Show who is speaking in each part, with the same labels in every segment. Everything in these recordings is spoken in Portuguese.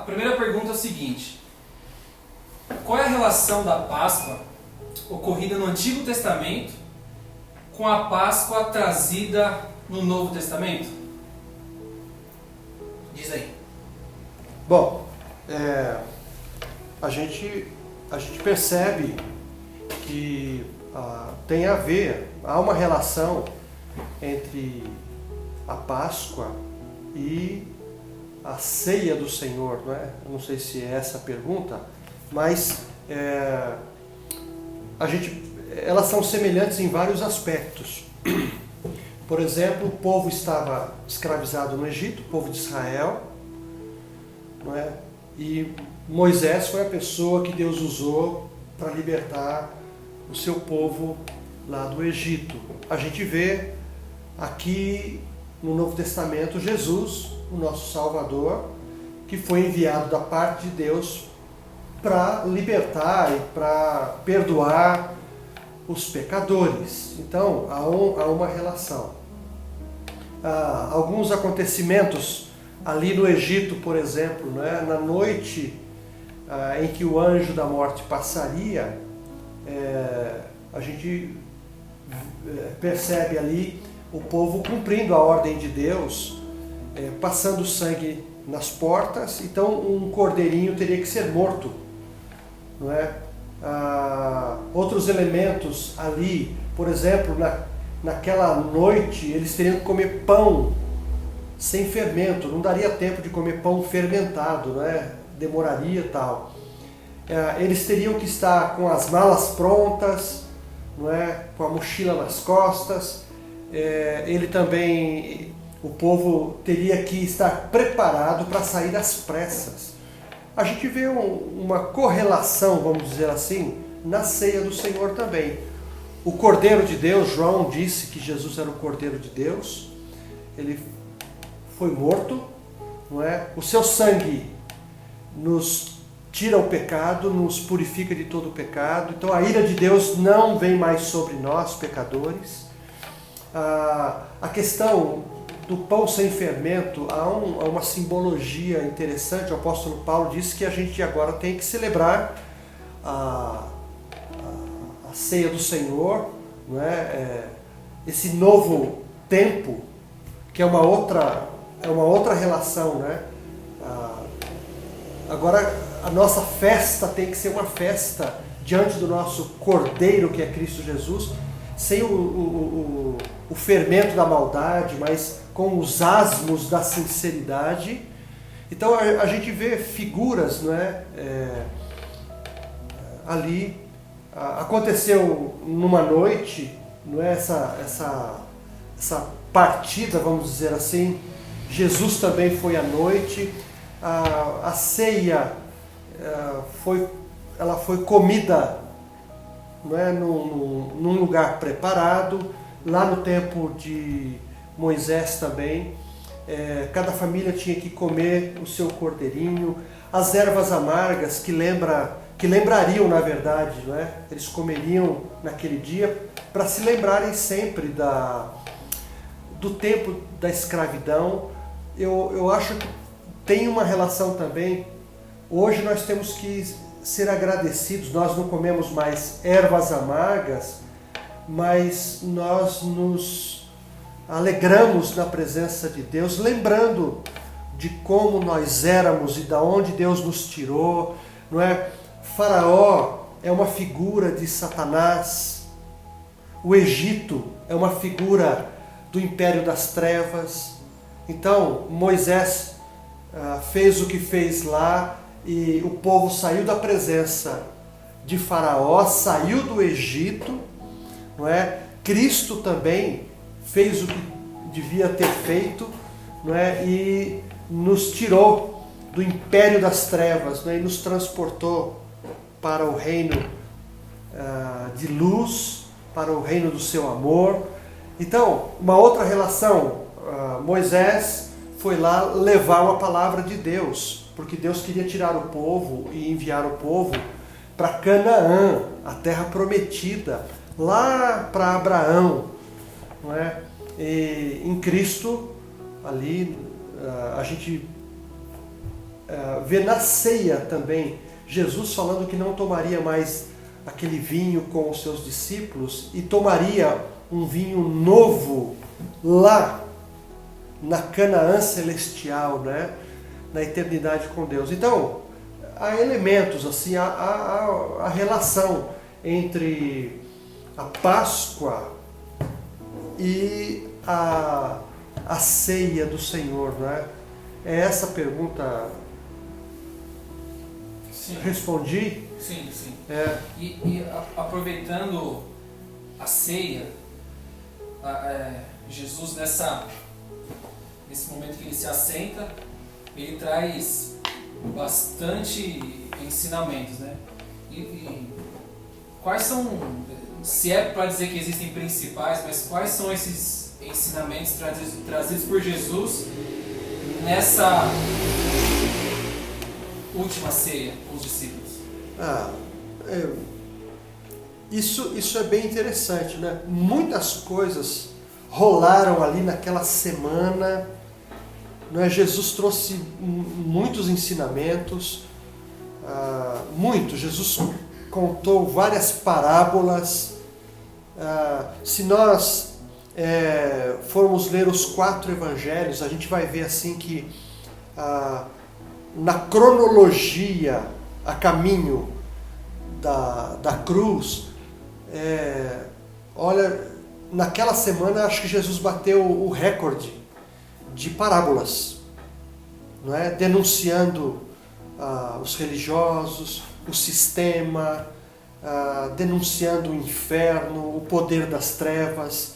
Speaker 1: A primeira pergunta é o seguinte: qual é a relação da Páscoa ocorrida no Antigo Testamento com a Páscoa trazida no Novo Testamento? Diz aí.
Speaker 2: Bom, a gente percebe que tem a ver, há uma relação entre a Páscoa e a ceia do Senhor, não é? Eu não sei se é essa a pergunta, mas elas são semelhantes em vários aspectos. Por exemplo, o povo estava escravizado no Egito, o povo de Israel, não é? E Moisés foi a pessoa que Deus usou para libertar o seu povo lá do Egito. A gente vê aqui no Novo Testamento Jesus, o nosso Salvador, que foi enviado da parte de Deus para libertar e para perdoar os pecadores. Então, há uma relação. Alguns acontecimentos ali no Egito, por exemplo, né, na noite em que o anjo da morte passaria, a gente percebe ali o povo cumprindo a ordem de Deus, passando sangue nas portas. Então um cordeirinho teria que ser morto, não é? Outros elementos ali, por exemplo, naquela noite eles teriam que comer pão sem fermento, não daria tempo de comer pão fermentado, né? Demoraria e tal. Eles teriam que estar com as malas prontas, não é? Com a mochila nas costas. O povo teria que estar preparado para sair às pressas. A gente vê uma correlação, vamos dizer assim, na ceia do Senhor também. O Cordeiro de Deus, João disse que Jesus era o Cordeiro de Deus, ele foi morto, não é? O seu sangue nos tira o pecado, nos purifica de todo o pecado. Então a ira de Deus não vem mais sobre nós, pecadores. A questão do pão sem fermento, há uma simbologia interessante. O apóstolo Paulo disse que a gente agora tem que celebrar a ceia do Senhor, não é? Esse novo tempo, que é uma outra relação, né? Agora a nossa festa tem que ser uma festa diante do nosso Cordeiro, que é Cristo Jesus, sem o fermento da maldade, mas com os asmos da sinceridade. Então a gente vê figuras, não é? Ali aconteceu numa noite, não é? Essa partida, vamos dizer assim. Jesus também foi à noite. A ceia ela foi comida, não é? Num lugar preparado. Lá no tempo de Moisés também, cada família tinha que comer o seu cordeirinho. As ervas amargas que lembrariam, na verdade, não é? Eles comeriam naquele dia para se lembrarem sempre do tempo da escravidão. Eu acho que tem uma relação também. Hoje nós temos que ser agradecidos. Nós não comemos mais ervas amargas, mas nós nos alegramos na presença de Deus, lembrando de como nós éramos e da onde Deus nos tirou, não é? Faraó é uma figura de Satanás. O Egito é uma figura do império das trevas. Então Moisés fez o que fez lá e o povo saiu da presença de Faraó, saiu do Egito, não é? Cristo também fez o que devia ter feito, não é? E nos tirou do império das trevas, não é? E nos transportou para o reino de luz, para o reino do seu amor. Então, uma outra relação, Moisés foi lá levar uma palavra de Deus, porque Deus queria tirar o povo e enviar o povo para Canaã, a terra prometida, lá para Abraão, não é? E em Cristo, ali, a gente vê na ceia também Jesus falando que não tomaria mais aquele vinho com os seus discípulos e tomaria um vinho novo lá na Canaã celestial, né? Na eternidade com Deus. Então, há elementos, assim, há relação entre a Páscoa e a ceia do Senhor, né? É essa pergunta.
Speaker 1: Sim.
Speaker 2: Respondi?
Speaker 1: Sim, sim.
Speaker 2: E
Speaker 1: aproveitando a ceia, Jesus nesse momento que ele se assenta, ele traz bastante ensinamentos, né? E quais são, se é para dizer que existem principais, mas quais são esses ensinamentos trazidos por Jesus nessa última ceia com os discípulos?
Speaker 2: Isso é bem interessante, né? Muitas coisas rolaram ali naquela semana, né? Jesus trouxe muitos ensinamentos, Jesus contou várias parábolas. Se nós formos ler os 4 evangelhos, a gente vai ver assim que na cronologia a caminho da cruz, olha, naquela semana acho que Jesus bateu o recorde de parábolas, não é? Denunciando os religiosos, o sistema, denunciando o inferno, o poder das trevas,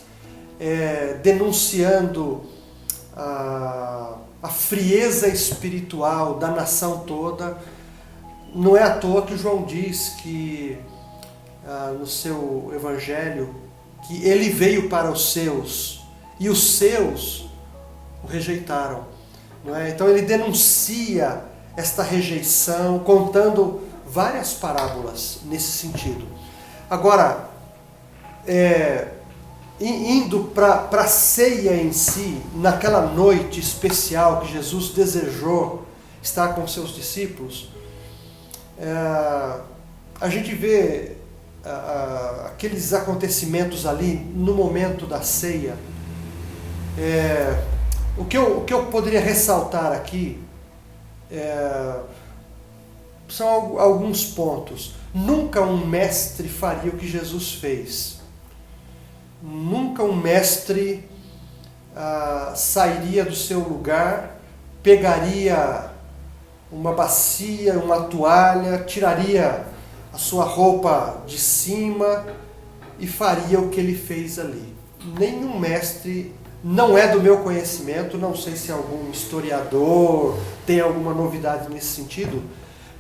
Speaker 2: denunciando a frieza espiritual da nação toda. Não é à toa que João diz que no seu evangelho que ele veio para os seus e os seus o rejeitaram, não é? Então ele denuncia esta rejeição, contando várias parábolas nesse sentido. Agora, indo para a ceia em si, naquela noite especial que Jesus desejou estar com seus discípulos, a gente vê aqueles acontecimentos ali no momento da ceia. O que eu poderia ressaltar aqui são alguns pontos. Nunca um mestre faria o que Jesus fez. Nunca um mestre sairia do seu lugar, pegaria uma bacia, uma toalha, tiraria a sua roupa de cima e faria o que ele fez ali. Nenhum mestre, não é do meu conhecimento, não sei se algum historiador tem alguma novidade nesse sentido,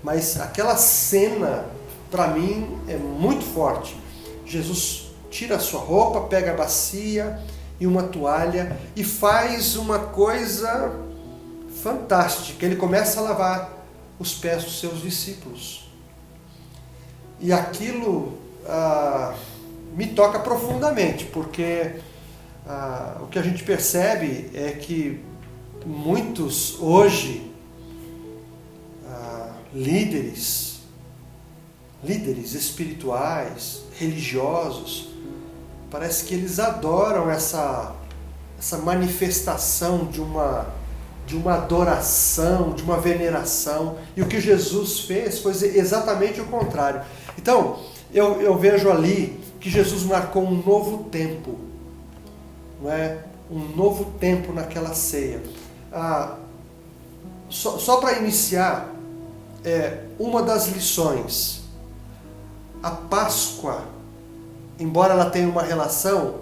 Speaker 2: mas aquela cena, para mim, é muito forte. Jesus tira a sua roupa, pega a bacia e uma toalha e faz uma coisa fantástica. Ele começa a lavar os pés dos seus discípulos. E aquilo me toca profundamente, porque o que a gente percebe é que muitos hoje, líderes espirituais, religiosos, parece que eles adoram essa manifestação de uma adoração, de uma veneração, e o que Jesus fez foi exatamente o contrário. Então, eu vejo ali que Jesus marcou um novo tempo, não é? Um novo tempo naquela ceia. Só para iniciar, uma das lições, a Páscoa, embora ela tenha uma relação,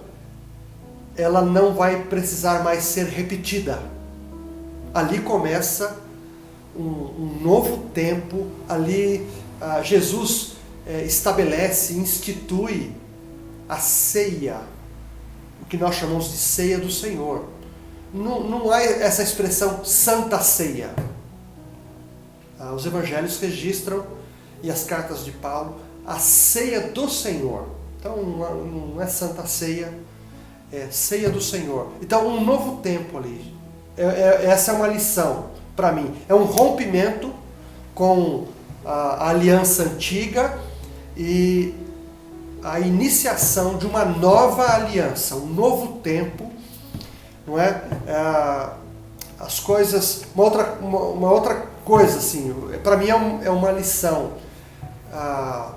Speaker 2: ela não vai precisar mais ser repetida. Ali começa um novo tempo, ali Jesus estabelece, institui a ceia, o que nós chamamos de ceia do Senhor. Não há essa expressão Santa Ceia. Os evangelhos registram, e as cartas de Paulo, a ceia do Senhor. Então não é Santa Ceia, é ceia do Senhor. Então um novo tempo ali. Essa é uma lição para mim. É um rompimento com a aliança antiga e a iniciação de uma nova aliança, um novo tempo, não é? As coisas, uma outra coisa, assim, para mim é uma lição.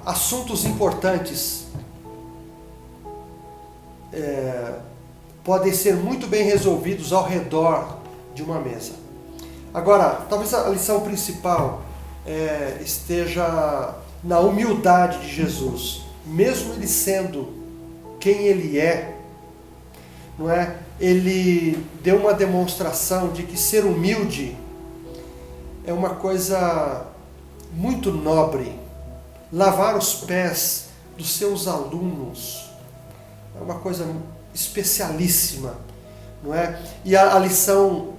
Speaker 2: Assuntos importantes podem ser muito bem resolvidos ao redor de uma mesa. Agora, talvez a lição principal esteja na humildade de Jesus. Mesmo ele sendo quem ele é, não é? Ele deu uma demonstração de que ser humilde é uma coisa muito nobre. Lavar os pés dos seus alunos é uma coisa especialíssima, não é? E a lição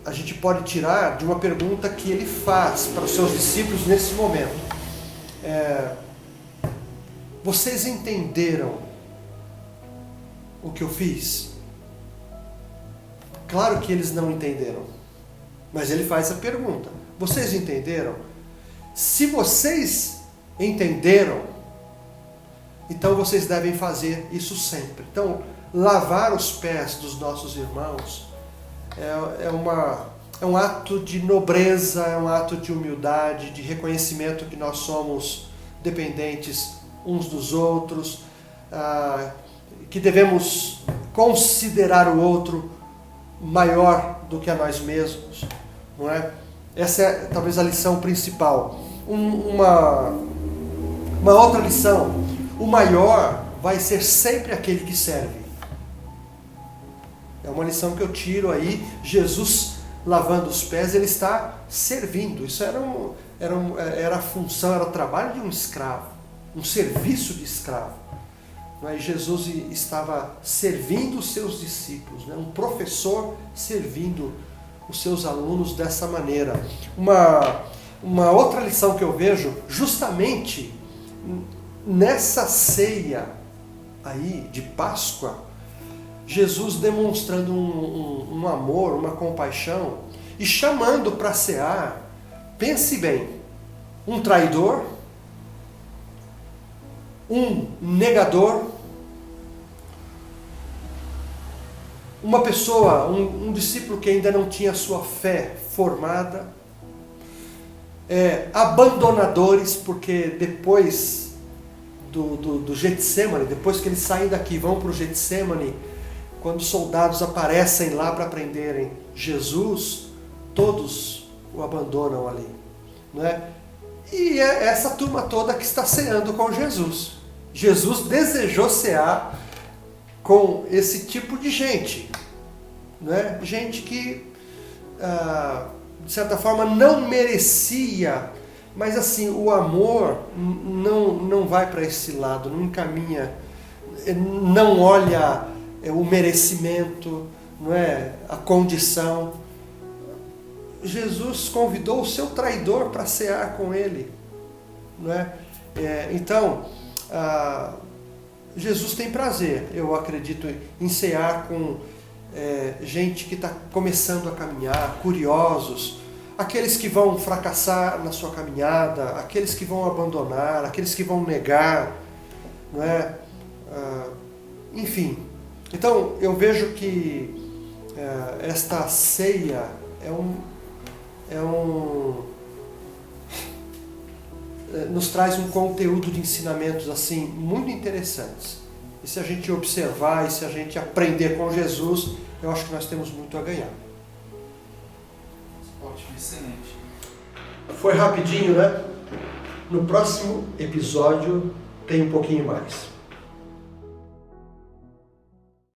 Speaker 2: a gente pode tirar de uma pergunta que ele faz para os seus discípulos nesse momento. Vocês entenderam o que eu fiz? Claro que eles não entenderam, mas ele faz a pergunta: vocês entenderam? Se vocês entenderam, então vocês devem fazer isso sempre. Então, lavar os pés dos nossos irmãos é um ato de nobreza, é um ato de humildade, de reconhecimento que nós somos dependentes uns dos outros, que devemos considerar o outro maior do que a nós mesmos, não é? Essa é talvez a lição principal. Uma outra lição: o maior vai ser sempre aquele que serve. É uma lição que eu tiro aí. Jesus lavando os pés, ele está servindo. Isso era a função, era o trabalho de um escravo, um serviço de escravo. Mas Jesus estava servindo os seus discípulos, né? Um professor servindo os seus alunos dessa maneira. Uma outra lição que eu vejo justamente nessa ceia aí de Páscoa, Jesus demonstrando um amor, uma compaixão e chamando para cear, pense bem, um traidor, um negador, uma pessoa, um discípulo que ainda não tinha sua fé formada, abandonadores, porque depois do Getsemane, depois que eles saem daqui, vão para o Getsemane, quando os soldados aparecem lá para prenderem Jesus, todos o abandonam ali, não é? E é essa turma toda que está ceando com Jesus. Jesus desejou cear com esse tipo de gente, não é? Gente que, de certa forma, não merecia, mas assim, o amor não vai para esse lado, não encaminha, não olha o merecimento, não é? A condição. Jesus convidou o seu traidor para cear com ele, não é? Então, Jesus tem prazer, eu acredito, em cear com gente que está começando a caminhar, curiosos, aqueles que vão fracassar na sua caminhada, aqueles que vão abandonar, aqueles que vão negar, não é? Enfim. Então, eu vejo que esta ceia nos traz um conteúdo de ensinamentos assim muito interessantes. E se a gente observar e se a gente aprender com Jesus, eu acho que nós temos muito a ganhar.
Speaker 1: Ótimo, excelente.
Speaker 2: Foi rapidinho, né? No próximo episódio tem um pouquinho mais.